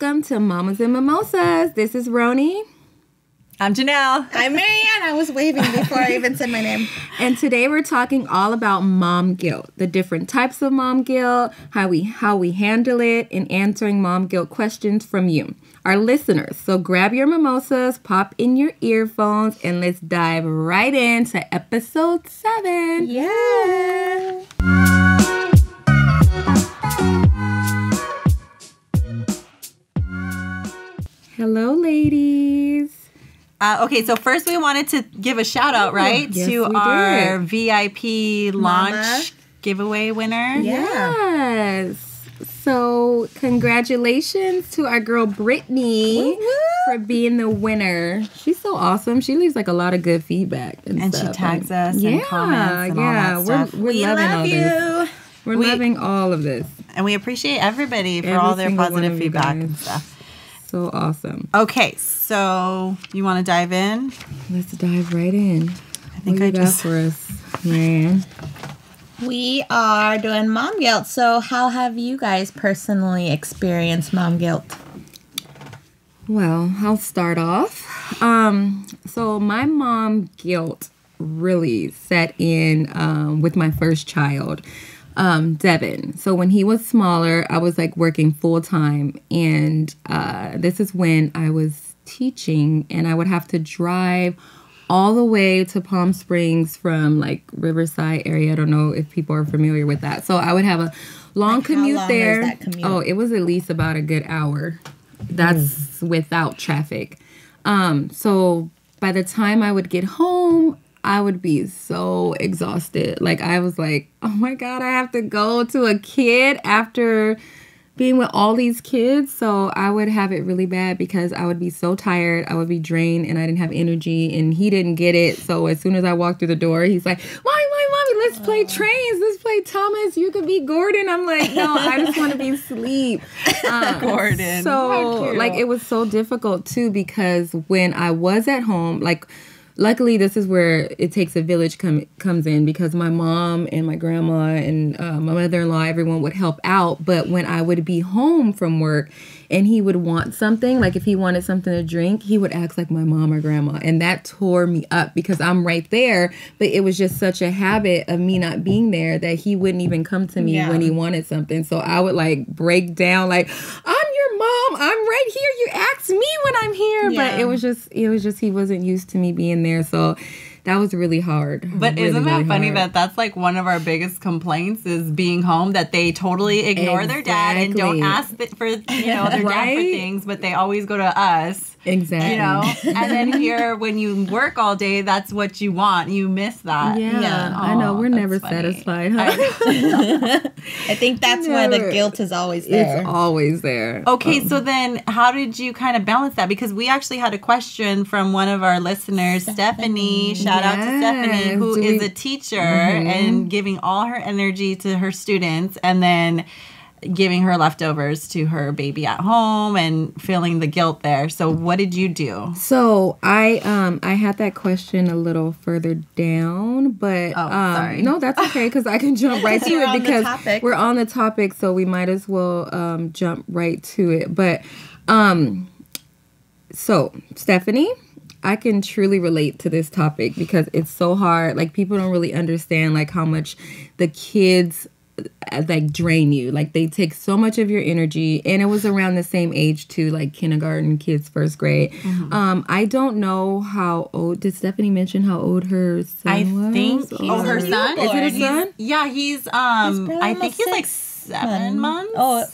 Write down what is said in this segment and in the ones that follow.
Welcome to Mamas and Mimosas. This is Roni. I'm Janelle. I'm Marianne. I was waving before I even said my name. And today we're talking all about mom guilt, the different types of mom guilt, how we handle it, and answering mom guilt questions from you, our listeners. So grab your mimosas, pop in your earphones, and let's dive right into episode 7. Yeah. Hello, ladies. Okay, so first we wanted to give a shout out, right, yes, to we our did. VIP Mama. launch giveaway winner. Yes. So congratulations to our girl Brittany for being the winner. She's so awesome. She leaves like a lot of good feedback and she stuff. tags us and comments and all that stuff. We're loving all this. We're We- loving all of this. And we appreciate everybody for Every all their single one positive of you feedback guys. and stuff. So awesome. Okay, so you want to dive in? Let's dive right in. I think what I you got just... for us, Marianne? We are doing mom guilt. So how have you guys personally experienced mom guilt? Well, I'll start off. So my mom guilt really set in with my first child, Devin. So when he was smaller, I was like working full time, and this is when I was teaching, and I would have to drive all the way to Palm Springs from like Riverside area. I don't know if people are familiar with that. So I would have a long Like, how commute long there. is that commute? Oh, it was at least about a good hour. That's without traffic. So by the time I would get home, I would be so exhausted. Like I was like, oh my God, I have to go to a kid after being with all these kids. So I would have it really bad because I would be so tired. I would be drained and I didn't have energy, and he didn't get it. So as soon as I walked through the door, he's like, mommy, let's play trains. Let's play Thomas. You could be Gordon. I'm like, no, I just want to be asleep. Gordon. So How cute. like it was so difficult too, because when I was at home, like luckily this is where it takes a village comes in, because my mom and my grandma and my mother-in-law, everyone would help out. But when I would be home from work and he would want something, like if he wanted something to drink, he would ask like my mom or grandma, and that tore me up because I'm right there. But it was just such a habit of me not being there that he wouldn't even come to me when he wanted something. So I would like break down like, I'm your mom, I'm right here, you asked me when I'm here. But it was just he wasn't used to me being there. So that was really hard. But really, isn't that really funny hard. that that's like one of our biggest complaints is being home, that they totally ignore their dad and don't ask for their dad for Right? things, but they always go to us. Exactly. You know, and then here when you work all day, that's what you want. You miss that. Yeah, I know. We're that's never funny. satisfied, huh? I think that's why the Never. guilt is always there. It's always there. Okay, so then how did you kind of balance that? Because we actually had a question from one of our listeners, Stephanie. Shout out to Stephanie, Yes. who Do is we- a teacher and giving all her energy to her students, and then giving her leftovers to her baby at home and feeling the guilt there. So what did you do? So I had that question a little further down, but sorry. no, that's okay because I can jump right to You're it on the because topic. we're on the topic, so we might as well jump right to it. But so Stephanie, I can truly relate to this topic because it's so hard. Like people don't really understand like how much the kids like drain you. Like they take so much of your energy, and it was around the same age too, like kindergarten kids, first grade. I don't know how old. Did Stephanie mention how old her son was? I think her a son. Is it a He's- son? Yeah, he's probably I think almost he's like 6 7 months. Oh,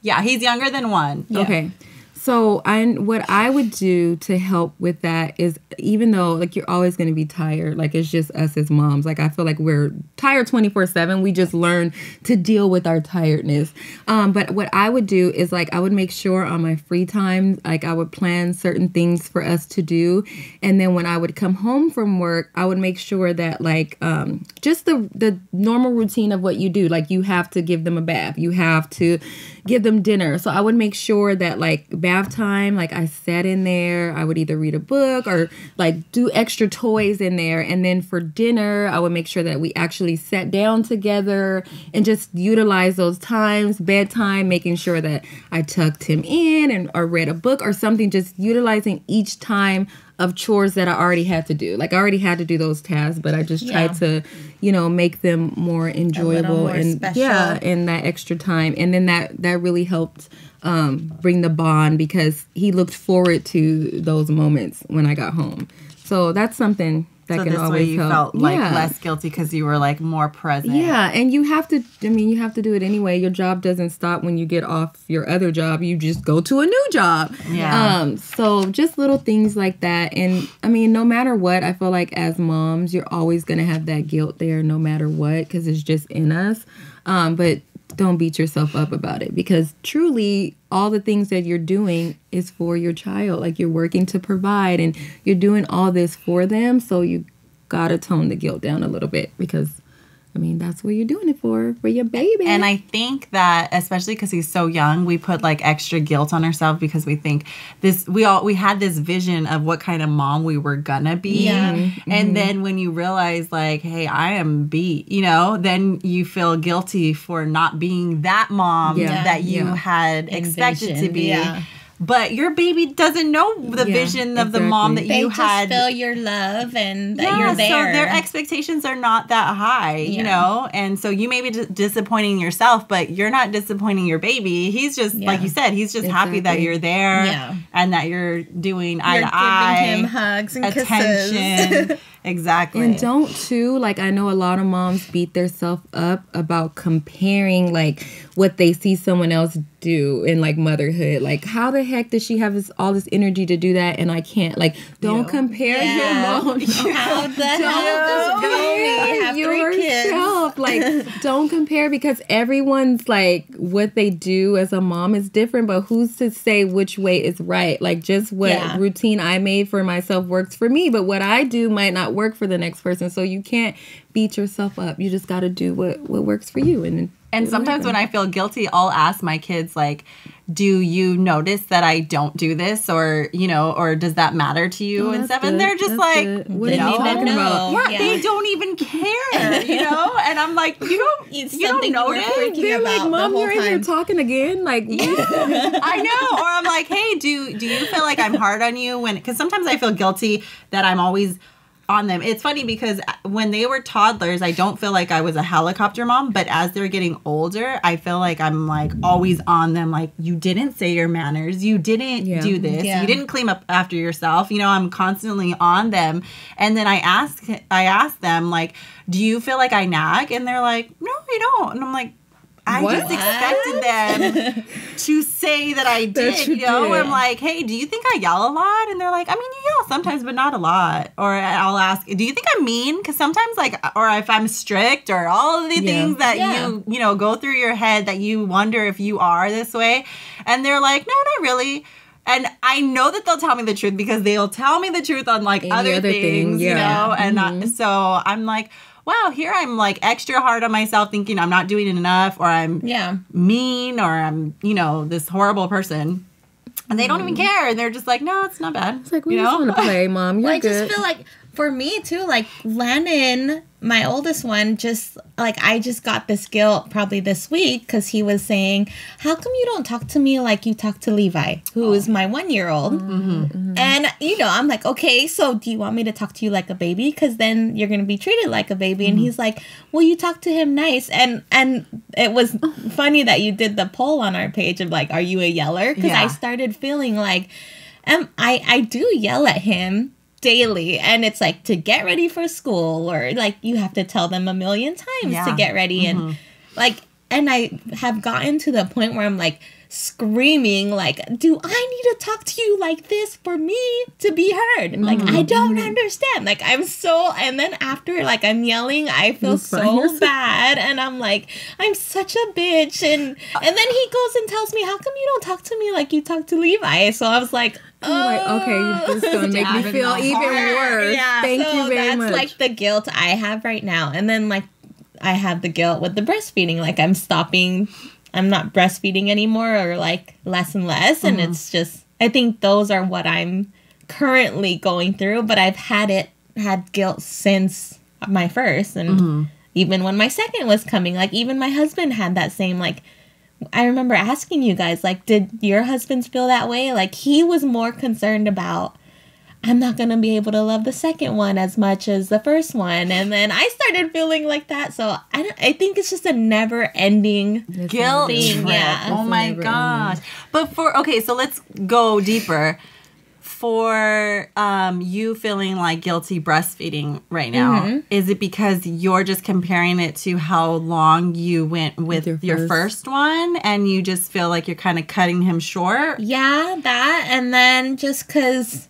Yeah, he's younger than 1. yeah. Okay. So what I would do to help with that is, even though like you're always going to be tired, like it's just us as moms. Like I feel like we're tired 24/7. We just learn to deal with our tiredness. But what I would do is like I would make sure on my free time, like I would plan certain things for us to do, and then when I would come home from work, I would make sure that like just the normal routine of what you do. Like you have to give them a bath, you have to give them dinner. So I would make sure that like bath time, like I sat in there, I would either read a book or like do extra toys in there. And then for dinner, I would make sure that we actually sat down together and just utilize those times, bedtime, making sure that I tucked him in and or read a book or something, just utilizing each time of chores that I already had to do. Like I already had to do those tasks, but I just tried to, make them more enjoyable more and special. and that extra time. And then that really helped bring the bond because he looked forward to those moments when I got home. So that's something that So can this always way you help. felt like less guilty because you were like more present. Yeah, and you have to do it anyway. Your job doesn't stop when you get off your other job. You just go to a new job. Yeah. So just little things like that. And I mean, no matter what, I feel like as moms, you're always going to have that guilt there no matter what because it's just in us. But don't beat yourself up about it because truly all the things that you're doing is for your child. Like you're working to provide and you're doing all this for them. So you got to tone the guilt down a little bit because that's what you're doing it for your baby. And I think that especially because he's so young, we put like extra guilt on ourselves because we think we had this vision of what kind of mom we were gonna be. Yeah. And then when you realize like, hey, I am beat, then you feel guilty for not being that mom that you had expected to be. Yeah. But your baby doesn't know the vision of the mom that They you just had. feel your love and that you're there. So their expectations are not that high, and so you may be disappointing yourself, but you're not disappointing your baby. He's just, like you said, he's just happy that you're there and that you're doing eye to eye. Giving him hugs and attention. kisses. Exactly. And don't too, like I know a lot of moms beat themselves up about comparing like what they see someone else do in like motherhood. Like how the heck does she have all this energy to do that and I can't? Like don't compare your mom. How the hell does Goldie have 3 kids? Like don't compare because everyone's like what they do as a mom is different, but who's to say which way is right? Like just what routine I made for myself works for me, but what I do might not work for the next person. So you can't beat yourself up. You just got to do what works for you. And sometimes when I feel guilty, I'll ask my kids, like, do you notice that I don't do this? Or, or does that matter to you? And stuff. And they're just like, what are you talking about? Yeah, they don't even care, And I'm like, you don't notice? They're like, Mom, you're in here talking again? Like, I know. Or I'm like, hey, do you feel like I'm hard on you? Because sometimes I feel guilty that I'm always on them. It's funny because when they were toddlers, I don't feel like I was a helicopter mom, but as they're getting older, I feel like I'm like always on them. Like, you didn't say your manners. You didn't do this. Yeah. You didn't clean up after yourself. I'm constantly on them. And then I ask them like, do you feel like I nag? And they're like, no, you don't. And I'm like, I just expected them to say that I did, I'm like, hey, do you think I yell a lot? And they're like, I mean, you yell sometimes, but not a lot. Or I'll ask, do you think I'm mean? Because sometimes, or if I'm strict, or all of the things that you go through your head that you wonder if you are this way. And they're like, no, not really. And I know that they'll tell me the truth because they'll tell me the truth on like other things, And so I'm like, wow, here I'm like extra hard on myself thinking I'm not doing enough or I'm mean or I'm, this horrible person. And they don't even care. And they're just like, no, it's not bad. It's like, we just want to play, Mom. You're good. I just feel like for me too, like Landon, my oldest one, just like I just got this guilt probably this week because he was saying, how come you don't talk to me like you talk to Levi, who is my 1-year-old? And, I'm like, okay, so do you want me to talk to you like a baby? Because then you're going to be treated like a baby. And he's like, well, you talk to him nice. And it was funny that you did the poll on our page of like, are you a yeller? Because I started feeling like I do yell at him daily, and it's like to get ready for school, or like you have to tell them a million times to get ready, and like, and I have gotten to the point where I'm like screaming like, do I need to talk to you like this for me to be heard? And like, I don't understand. Like, I'm so, and then after like I'm yelling, I feel so bad, and I'm like, I'm such a bitch, and then he goes and tells me, how come you don't talk to me like you talk to Levi? So I was like, okay, you're just gonna make me feel even worse. Thank you very much. That's like the guilt I have right now. And then like I have the guilt with the breastfeeding. Like I'm stopping I'm not breastfeeding anymore, or like less and less. And it's just, I think those are what I'm currently going through, but I've had guilt since my first. And even when my second was coming, like even my husband had that same, like, I remember asking you guys, like, did your husbands feel that way? Like, he was more concerned about, I'm not going to be able to love the second one as much as the first one. And then I started feeling like that. So I think it's just a never ending guilt thing. trip. Yeah. Oh my gosh. But so let's go deeper. For you feeling like guilty breastfeeding right now, is it because you're just comparing it to how long you went with your first one and you just feel like you're kind of cutting him short? Yeah, that. And then just because,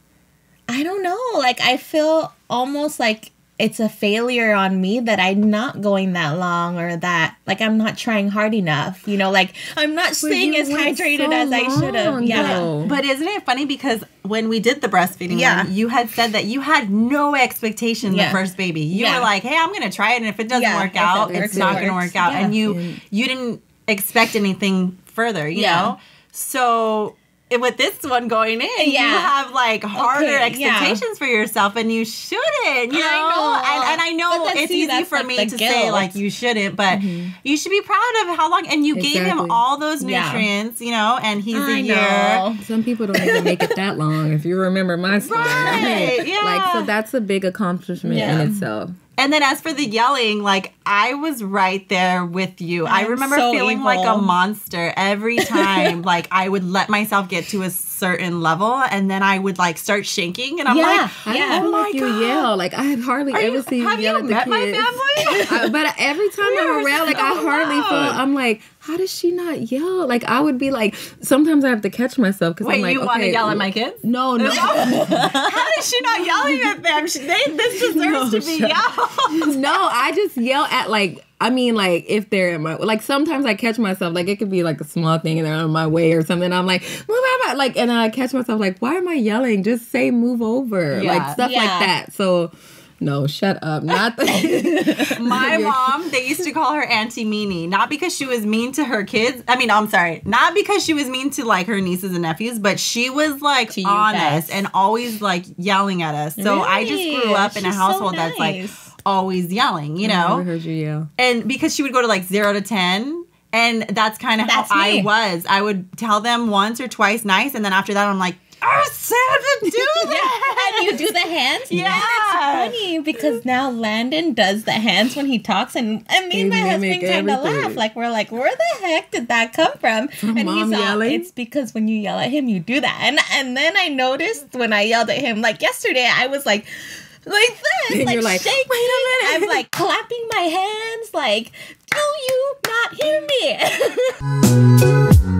I don't know, like I feel almost like it's a failure on me that I'm not going that long, or that like I'm not trying hard enough. You know, like I'm not staying as hydrated as I should have. Yeah. But isn't it funny, because when we did the breastfeeding one, you had said that you had no expectation the first baby. You were like, hey, I'm going to try it, and if it doesn't work out, it's not going to work out. And you didn't expect anything further, you know? So with this one going in, you have like harder expectations for yourself, and you shouldn't, you know? And I know it's easy for me to say like you shouldn't, but you should be proud of how long, and you gave him all those nutrients, you know, and he's a year. Some people don't even make it that long, if you remember my story. Right, Like, so that's a big accomplishment in itself. And then as for the yelling, like, I was right there with you. I remember feeling like a monster every time. Like, I would let myself get to a certain level, and then I would, like, start shaking. And I'm like, I don't like you yell. Like, I have hardly ever seen you yell at the kids. Have you met my family? But every time I'm around, like, I hardly feel, I'm like, how does she not yell? Like, I would be like, sometimes I have to catch myself. Cause I'm like, you want to yell at my kids? No. How is she not yelling at them? This deserves to be yelled. No, I just yell at, like, I mean, like, if they're in my, like, sometimes I catch myself, like, it could be, like, a small thing and they're on my way or something. I'm like, move out, like, and I catch myself, like, why am I yelling? Just say move over. Like, stuff like that. So, no, shut up. Not the My mom, they used to call her Auntie Meanie. Not because she was mean to her kids. I mean, I'm sorry. Not because she was mean to, like, her nieces and nephews, but she was, like, on us and always, like, yelling at us. So I just grew up in a household that's, like, always yelling, you know? I never heard you yell. And because she would go to, like, 0 to 10, and that's kind of how I was. I would tell them once or twice nice, and then after that, I'm like, I said to do that. And you do the hands? Yeah. And it's funny because now Landon does the hands when he talks, and me and my husband kind of laugh. Like, we're like, where the heck did that come from? From and Mom he's yelling? It's because when you yell at him, you do that. And then I noticed when I yelled at him, like yesterday, I was like this, and like, you're like, shaking. wait a minute. I'm like clapping my hands, like, do you not hear me?